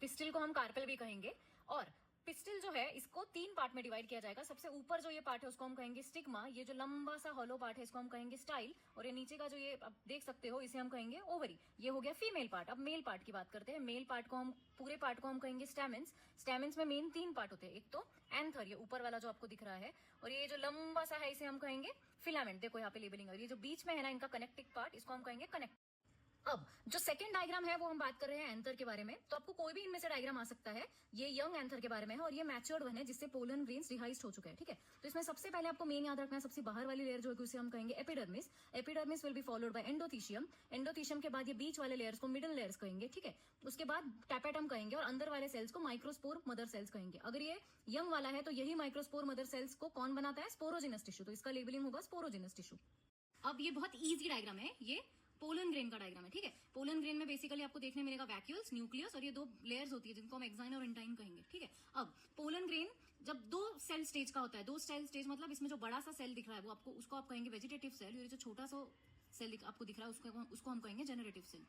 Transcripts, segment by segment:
Pistil को हम carpel भी कहेंगे। और पिस्टिल जो है इसको 3 पार्ट में डिवाइड किया जाएगा। सबसे ऊपर जो ये पार्ट है उसको हम कहेंगे स्टिग्मा, ये जो लंबा सा हॉलो पार्ट है इसको हम कहेंगे स्टाइल, और ये नीचे का जो ये आप देख सकते हो इसे हम कहेंगे ओवरी। ये हो गया फीमेल पार्ट। अब मेल पार्ट की बात करते हैं। मेल पार्ट को हम पूरे पार्ट को हम कहेंगे स्टैमेंस। स्टैमेंस में मेन 3 पार्ट होते हैं, एक तो एंथर, ये ऊपर वाला जो आपको दिख रहा है, और ये जो लंबा सा है इसे हम कहेंगे फिलामेंट। देखो यहाँ पे लेबलिंग, और ये जो बीच में है ना इनका कनेक्टिंग पार्ट, इसको हम कहेंगे कनेक्ट। अब जो सेकंड डायग्राम है वो हम बात कर रहे हैं एंथर के बारे में। तो आपको कोई भी इनमें से डायग्राम आ सकता है। ये यंग एंथर के बारे में है और ये मैच्योर्ड वन है जिससे पोलन ग्रेन्स डिहाइज्ड हो चुके हैं, ठीक है। तो इसमें सबसे पहले आपको मेन याद रखना है, सबसे बाहर वाली लेयर जो है उसे हम कहेंगे epidermis. Epidermis will be followed by endothecium. Endothecium के बाद ये बीच वाले लेयर्स को मिडिल लेयर्स कहेंगे, ठीक है। उसके बाद टैपेटम कहेंगे और अंदर वाले सेल्स को माइक्रोस्पोर मदर सेल्स कहेंगे। अगर ये यंग वाला है तो यही माइक्रोस्पोर मदर सेल्स को कौन बनाता है? Sporogenous tissue. तो इसका लेबलिंग होगा स्पोरोजिनस टिश्यू। अब ये बहुत इजी डायग्राम है, ये पोलन ग्रेन का डायग्राम है, ठीक है। पोलन ग्रेन में बेसिकली आपको देखने मिलेगा वैक्यूल्स, न्यूक्लियस, और ये 2 लेयर्स होती है जिनको हम एक्साइन और इंटाइन कहेंगे, ठीक है। अब पोलन ग्रेन जब 2 सेल स्टेज का होता है, 2 सेल स्टेज मतलब इसमें जो बड़ा सा सेल दिख रहा है वो आपको उसको आप कहेंगे वेजिटेटिव सेल, ये जो छोटा सा सेल आपको दिख रहा है उसको हम कहेंगे जेनरेटिव सेल।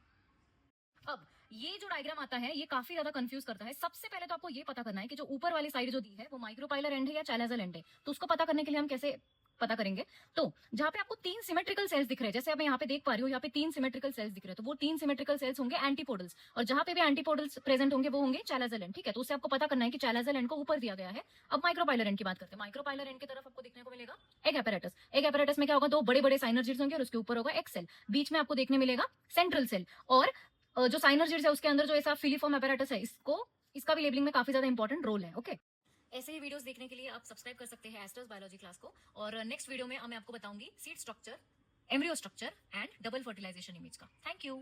अब ये जो डायग्राम आता है ये काफी ज्यादा कंफ्यूज करता है। सबसे पहले तो आपको ये पता करना है कि जो ऊपर वाली साइड जो दी है वो माइक्रोपाइलर एंड है या चैलेजल एंड है। तो उसको पता करने के लिए हम कैसे पता करेंगे? तो जहां पे आपको 3 सिमेट्रिकल सेल्स दिख रहे हैं, जैसे अब मैं यहाँ पे देख पा रही हूँ, यहाँ पे 3 सिमेट्रिकल सेल्स दिख रहे हैं, तो वो 3 सिमेट्रिकल सेल्स होंगे एंटीपोडल्स, और जहां पे भी एंटीपोडल्स प्रेजेंट होंगे वो होंगे चैलेजल एंड, ठीक है। तो उससे आपको पता करना है कि चैलेजल एंड को ऊपर दिया गया है। अब माइक्रोपाइलर एंड की बात करते हैं। माइक्रोपाइलर एंड की तरफ आपको देखने को मिलेगा एग एपैरेटस। एग एपैरेटस में क्या होगा? 2 बड़े बड़े साइनर्जिड्स होंगे और उसके ऊपर होगा एक सेल, बीच में आपको देखने मिलेगा सेंट्रल सेल, और जो साइनर्जिड्स है उसके अंदर जो ऐसा फिलीफॉर्म एपैरेटस है इसका भी लेबलिंग में काफी ज्यादा इंपॉर्टेंट रोल है, ओके। ऐसे ही वीडियोस देखने के लिए आप सब्सक्राइब कर सकते हैं एस्टर्स बायोलॉजी क्लास को, और नेक्स्ट वीडियो में मैं आपको बताऊंगी seed structure, embryo structure and double fertilization image का। Thank you.